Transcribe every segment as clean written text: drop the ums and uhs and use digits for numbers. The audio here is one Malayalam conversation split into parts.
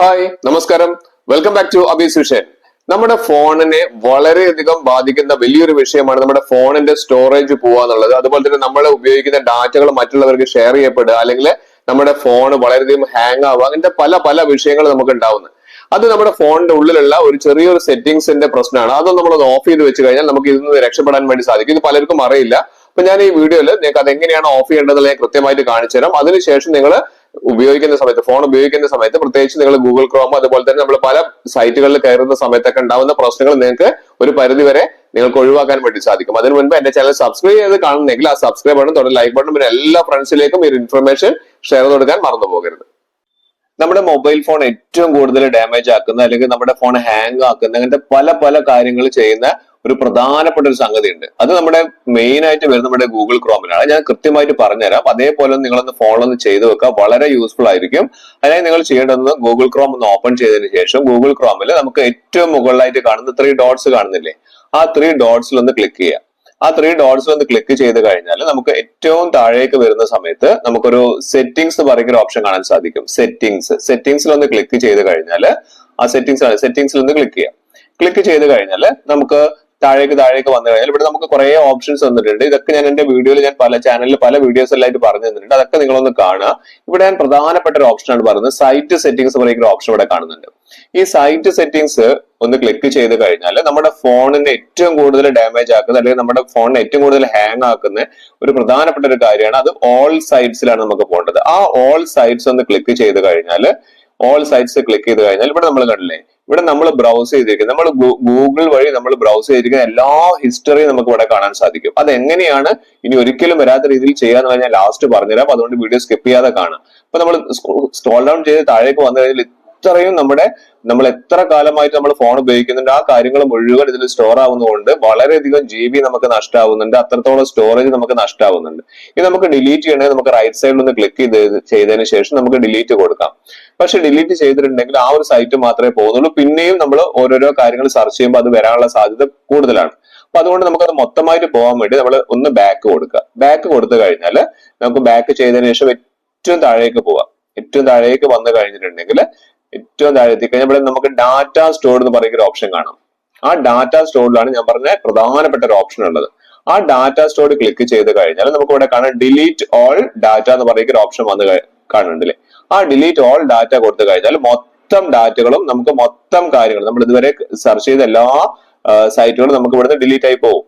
ഹായ് നമസ്കാരം, വെൽക്കം ബാക്ക് ടു അബീസ് വിഷൻ. നമ്മുടെ ഫോണിനെ വളരെയധികം ബാധിക്കുന്ന വലിയൊരു വിഷയമാണ് നമ്മുടെ ഫോണിന്റെ സ്റ്റോറേജ് പോവാന്നുള്ളത്. അതുപോലെ തന്നെ നമ്മൾ ഉപയോഗിക്കുന്ന ഡാറ്റകൾ മറ്റുള്ളവർക്ക് ഷെയർ ചെയ്യപ്പെടുക, അല്ലെങ്കിൽ നമ്മുടെ ഫോൺ വളരെയധികം ഹാങ് ആവുക, അങ്ങനത്തെ പല പല വിഷയങ്ങൾ നമുക്ക് ഉണ്ടാവുന്നത്. അത് നമ്മുടെ ഫോണിന്റെ ഉള്ളിലുള്ള ഒരു ചെറിയൊരു സെറ്റിംഗ്സിന്റെ പ്രശ്നമാണ്. അതൊന്നും നമ്മളത് ഓഫ് ചെയ്ത് വെച്ച് കഴിഞ്ഞാൽ നമുക്ക് ഇതിൽ നിന്ന് രക്ഷപ്പെടാൻ വേണ്ടി സാധിക്കും. ഇത് പലർക്കും അറിയില്ല. അപ്പൊ ഞാൻ ഈ വീഡിയോയിൽ നിങ്ങൾക്ക് അത് എങ്ങനെയാണ് ഓഫ് ചെയ്യേണ്ടത് ഞാൻ കൃത്യമായിട്ട് കാണിച്ചു തരാം. അതിനുശേഷം നിങ്ങൾ ഉപയോഗിക്കുന്ന സമയത്ത്, ഫോൺ ഉപയോഗിക്കുന്ന സമയത്ത്, പ്രത്യേകിച്ച് നിങ്ങൾ ഗൂഗിൾ ക്രോം അതുപോലെ തന്നെ നമ്മൾ പല സൈറ്റുകളിൽ കയറുന്ന സമയത്തൊക്കെ ഉണ്ടാവുന്ന പ്രശ്നങ്ങൾ നിങ്ങൾക്ക് ഒരു പരിധി വരെ നിങ്ങൾക്ക് ഒഴിവാക്കാൻ വേണ്ടി സാധിക്കും. അതിന് മുൻപ് എന്റെ ചാനൽ സബ്സ്ക്രൈബ് ചെയ്ത് കാണുന്നെങ്കിൽ ആ സബ്സ്ക്രൈബ് ബട്ടൺ, തുടർന്ന് ലൈക്ക് ബട്ടൺ, പിന്നെ എല്ലാ ഫ്രണ്ട്സിലേക്കും ഈ ഇൻഫർമേഷൻ ഷെയർ ചെയ്ത് കൊടുക്കാൻ മറന്നു പോകരുത്. നമ്മുടെ മൊബൈൽ ഫോൺ ഏറ്റവും കൂടുതൽ ഡാമേജ് ആക്കുന്ന, അല്ലെങ്കിൽ നമ്മുടെ ഫോൺ ഹാങ് ആക്കുന്ന, അങ്ങനത്തെ പല പല കാര്യങ്ങൾ ചെയ്യുന്ന ഒരു പ്രധാനപ്പെട്ട ഒരു സംഗതി ഉണ്ട്. അത് നമ്മുടെ മെയിൻ ആയിട്ട് വരുന്നത് നമ്മുടെ ഗൂഗിൾ ക്രോമിലാണ്. ഞാൻ കൃത്യമായിട്ട് പറഞ്ഞുതരാം. അതേപോലെ നിങ്ങളൊന്ന് ഫോണിലൊന്ന് ചെയ്തു വെക്കുക, വളരെ യൂസ്ഫുൾ ആയിരിക്കും. അതിനായി നിങ്ങൾ ചെയ്യേണ്ടത് ഗൂഗിൾ ക്രോം ഒന്ന് ഓപ്പൺ ചെയ്തതിനു ശേഷം ഗൂഗിൾ ക്രോമിൽ നമുക്ക് ഏറ്റവും മുകളിലായിട്ട് കാണുന്ന 3 ഡോട്ട്സ് കാണുന്നില്ലേ, ആ 3 ഡോട്ട്സിൽ ഒന്ന് ക്ലിക്ക് ചെയ്യുക. ആ 3 ഡോട്ട്സിൽ ഒന്ന് ക്ലിക്ക് ചെയ്ത് കഴിഞ്ഞാൽ നമുക്ക് ഏറ്റവും താഴേക്ക് വരുന്ന സമയത്ത് നമുക്കൊരു സെറ്റിംഗ്സ് പറയുന്ന ഒരു ഓപ്ഷൻ കാണാൻ സാധിക്കും. സെറ്റിംഗ്സിൽ ഒന്ന് ക്ലിക്ക് ചെയ്ത് കഴിഞ്ഞാൽ ആ സെറ്റിംഗ്സിൽ ഒന്ന് ക്ലിക്ക് ചെയ്യാം. ക്ലിക്ക് ചെയ്ത് കഴിഞ്ഞാൽ നമുക്ക് താഴേക്ക് വന്നു കഴിഞ്ഞാൽ ഇവിടെ നമുക്ക് കുറെ ഓപ്ഷൻസ് വന്നിട്ടുണ്ട്. ഇതൊക്കെ ഞാൻ എന്റെ വീഡിയോയിൽ, ഞാൻ പല ചാനലിൽ പല വീഡിയോസ് എല്ലായിട്ട് പറഞ്ഞു തന്നിട്ടുണ്ട്. അതൊക്കെ നിങ്ങളൊന്ന് കാണുക. ഇവിടെ ഞാൻ പ്രധാനപ്പെട്ട ഒരു ഓപ്ഷനാണ് പറയുന്നത്, സൈറ്റ് സെറ്റിംഗ്സ് പറയുന്ന ഓപ്ഷൻ ഇവിടെ കാണുന്നുണ്ട്. ഈ സൈറ്റ് സെറ്റിംഗ്സ് ഒന്ന് ക്ലിക്ക് ചെയ്ത് കഴിഞ്ഞാൽ നമ്മുടെ ഫോണിന് ഏറ്റവും കൂടുതൽ ഡാമേജ് ആക്കുന്ന, അല്ലെങ്കിൽ നമ്മുടെ ഫോണിനെ ഏറ്റവും കൂടുതൽ ഹാങ് ആക്കുന്ന ഒരു പ്രധാനപ്പെട്ട ഒരു കാര്യമാണ്. അത് ഓൾ സൈറ്റ്സിലാണ് നമുക്ക് പോകേണ്ടത്. ആ ഓൾ സൈറ്റ്സ് ഒന്ന് ക്ലിക്ക് ചെയ്ത് കഴിഞ്ഞാൽ, ഓൾ സൈറ്റ്സ് ക്ലിക്ക് ചെയ്ത് കഴിഞ്ഞാൽ ഇവിടെ നമ്മൾ കണ്ടില്ലേ, ഇവിടെ നമ്മൾ ബ്രൗസ് ചെയ്തിരിക്കുന്നത്, നമ്മൾ ഗൂഗിൾ വഴി നമ്മൾ ബ്രൗസ് ചെയ്തിരിക്കുന്ന എല്ലാ ഹിസ്റ്ററിയും നമുക്ക് ഇവിടെ കാണാൻ സാധിക്കും. അത് എങ്ങനെയാണ് ഇനി ഒരിക്കലും വരാത്ത രീതിയിൽ ചെയ്യാന്ന് ഞാൻ ലാസ്റ്റ് പറഞ്ഞുതരാം. അപ്പൊ അതുകൊണ്ട് വീഡിയോ സ്കിപ്പ് ചെയ്യാതെ കാണാം. അപ്പൊ നമ്മൾ സ്ക്രോൾ ഡൗൺ ചെയ്ത് താഴേക്ക് വന്നു കഴിഞ്ഞാൽ ഇത്രയും നമ്മൾ എത്ര കാലമായിട്ട് നമ്മൾ ഫോൺ ഉപയോഗിക്കുന്നുണ്ട് ആ കാര്യങ്ങൾ മുഴുവൻ ഇതിൽ സ്റ്റോർ ആവുന്നതുകൊണ്ട് വളരെയധികം GB നമുക്ക് നഷ്ടമാവുന്നുണ്ട്. അത്രത്തോളം സ്റ്റോറേജ് നമുക്ക് നഷ്ടമാവുന്നുണ്ട്. ഇത് നമുക്ക് ഡിലീറ്റ് ചെയ്യണമെങ്കിൽ നമുക്ക് റൈറ്റ് സൈഡിൽ ഒന്ന് ക്ലിക്ക് ചെയ്തതിന് ശേഷം നമുക്ക് ഡിലീറ്റ് കൊടുക്കാം. പക്ഷെ ഡിലീറ്റ് ചെയ്തിട്ടുണ്ടെങ്കിൽ ആ ഒരു സൈറ്റ് മാത്രമേ പോകുന്നുള്ളൂ. പിന്നെയും നമ്മൾ ഓരോരോ കാര്യങ്ങൾ സെർച്ച് ചെയ്യുമ്പോൾ അത് വരാനുള്ള സാധ്യത കൂടുതലാണ്. അപ്പൊ അതുകൊണ്ട് നമുക്കത് മൊത്തമായിട്ട് പോകാൻ വേണ്ടി നമ്മൾ ഒന്ന് ബാക്ക് കൊടുക്കുക. ബാക്ക് കൊടുത്തു കഴിഞ്ഞാൽ നമുക്ക് ബാക്ക് ചെയ്തതിനു ശേഷം ഏറ്റവും താഴേക്ക് പോവാം. ഏറ്റവും താഴേക്ക് വന്നു കഴിഞ്ഞിട്ടുണ്ടെങ്കിൽ ഏറ്റവും താഴെ എത്തിക്കഴിഞ്ഞാൽ ഇവിടെ നമുക്ക് ഡാറ്റ സ്റ്റോർഡ് എന്ന് പറയുന്ന ഒരു ഓപ്ഷൻ കാണാം. ആ ഡാറ്റ സ്റ്റോർഡിലാണ് ഞാൻ പറഞ്ഞ പ്രധാനപ്പെട്ട ഒരു ഓപ്ഷൻ ഉള്ളത്. ആ ഡാറ്റ സ്റ്റോർഡ് ക്ലിക്ക് ചെയ്ത് കഴിഞ്ഞാൽ നമുക്ക് ഇവിടെ കാണാം ഡിലീറ്റ് ഓൾ ഡാറ്റ എന്ന് പറയുന്ന ഒരു ഓപ്ഷൻ വന്ന് കാണുന്നുണ്ടല്ലേ. ആ ഡിലീറ്റ് ഓൾ ഡാറ്റ കൊടുത്തു കഴിഞ്ഞാൽ മൊത്തം ഡാറ്റകളും നമുക്ക് മൊത്തം കാര്യങ്ങളും നമ്മൾ ഇതുവരെ സെർച്ച് ചെയ്ത എല്ലാ സൈറ്റുകളും നമുക്ക് ഇവിടുന്ന് ഡിലീറ്റ് ആയി പോകും.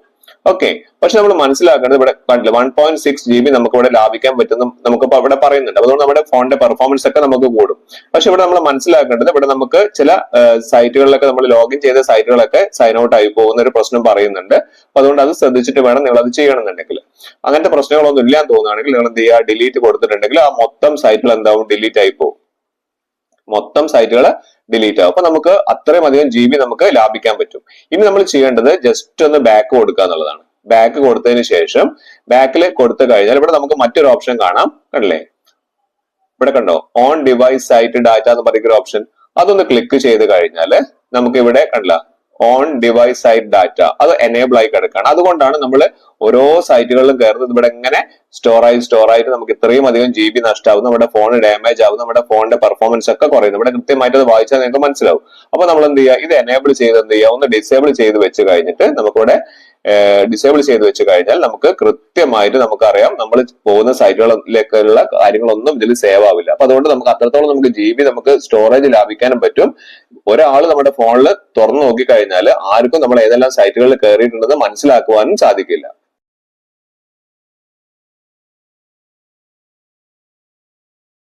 ഓക്കെ, പക്ഷെ നമ്മൾ മനസ്സിലാക്കേണ്ടത് ഇവിടെ കണ്ടില്ല 1.6 GB നമുക്ക് ഇവിടെ ലാഭിക്കാൻ പറ്റുന്ന നമുക്കിപ്പോ ഇവിടെ പറയുന്നുണ്ട്. അതുകൊണ്ട് നമ്മുടെ ഫോണിന്റെ പെർഫോമൻസ് ഒക്കെ നമുക്ക് കൂടും. പക്ഷെ ഇവിടെ നമ്മൾ മനസ്സിലാക്കേണ്ടത്, ഇവിടെ നമുക്ക് ചില സൈറ്റുകളിലൊക്കെ നമ്മൾ ലോഗിൻ ചെയ്ത സൈറ്റുകളൊക്കെ സൈൻ ഔട്ട് ആയി പോകുന്ന ഒരു പ്രശ്നം പറയുന്നുണ്ട്. അപ്പൊ അതുകൊണ്ട് അത് ശ്രദ്ധിച്ചിട്ട് വേണം നിങ്ങൾ അത് ചെയ്യണമെന്നുണ്ടെങ്കിൽ. അങ്ങനത്തെ പ്രശ്നങ്ങളൊന്നും ഇല്ലാന്ന് തോന്നുകയാണെങ്കിൽ നിങ്ങൾ എന്ത് ചെയ്യുക, ഡിലീറ്റ് കൊടുത്തിട്ടുണ്ടെങ്കിൽ ആ മൊത്തം സൈറ്റുകൾ എന്താവും, ഡിലീറ്റ് ആയി പോകും. മൊത്തം സൈറ്റുകൾ ഡിലീറ്റ് ആവും. അപ്പൊ നമുക്ക് അത്രയും അധികം GB നമുക്ക് ലാഭിക്കാൻ പറ്റും. ഇനി നമ്മൾ ചെയ്യേണ്ടത് ജസ്റ്റ് ഒന്ന് ബാക്ക് കൊടുക്കുക എന്നുള്ളതാണ്. ബാക്ക് കൊടുത്തതിന് ശേഷം ബാക്കിൽ കൊടുത്തു കഴിഞ്ഞാൽ ഇവിടെ നമുക്ക് മറ്റൊരു ഓപ്ഷൻ കാണാം. കണ്ടില്ലേ, ഇവിടെ കണ്ടോ, ഓൺ ഡിവൈസ് സൈറ്റ് ഡാറ്റ എന്ന് പറയുന്ന ഒരു ഓപ്ഷൻ. അതൊന്ന് ക്ലിക്ക് ചെയ്ത് കഴിഞ്ഞാൽ നമുക്ക് ഇവിടെ കണ്ടില്ല, ഓൺ ഡിവൈസ് സൈറ്റ് ഡാറ്റ അത് എനേബിൾ ആയി കിടക്കുകയാണ്. അതുകൊണ്ടാണ് നമ്മൾ ഓരോ സൈറ്റുകളിലും കയറുന്നത് ഇവിടെ എങ്ങനെ സ്റ്റോർ ആയിട്ട് നമുക്ക് ഇത്രയും അധികം GB നഷ്ടമാവും, നമ്മുടെ ഫോൺ ഡാമേജ് ആവും, നമ്മുടെ ഫോണിന്റെ പെർഫോമൻസ് ഒക്കെ കുറയുന്നു. ഇവിടെ കൃത്യമായിട്ട് അത് വായിച്ചാൽ നിങ്ങൾക്ക് മനസ്സിലാവും. അപ്പൊ നമ്മൾ എന്ത് ചെയ്യുക, ഇത് എനേബിൾ ചെയ്ത് എന്ത് ചെയ്യുക, ഒന്ന് ഡിസേബിൾ ചെയ്ത് വെച്ച് കഴിഞ്ഞിട്ട് നമുക്കിവിടെ ഡിസേബിൾ ചെയ്ത് വെച്ച് കഴിഞ്ഞാൽ നമുക്ക് കൃത്യമായിട്ട് നമുക്കറിയാം നമ്മൾ പോകുന്ന സൈറ്റുകളിലേക്കുള്ള കാര്യങ്ങളൊന്നും ഇതിൽ സേവ് ആവില്ല. അപ്പൊ അതുകൊണ്ട് നമുക്ക് അത്രത്തോളം നമുക്ക് GB നമുക്ക് സ്റ്റോറേജ് ലാഭിക്കാനും പറ്റും. ഒരാൾ നമ്മുടെ ഫോണിൽ തുറന്നു നോക്കിക്കഴിഞ്ഞാൽ ആർക്കും നമ്മൾ ഏതെല്ലാം സൈറ്റുകളിൽ കയറിയിട്ടുണ്ടെന്ന് മനസ്സിലാക്കുവാനും സാധിക്കില്ല.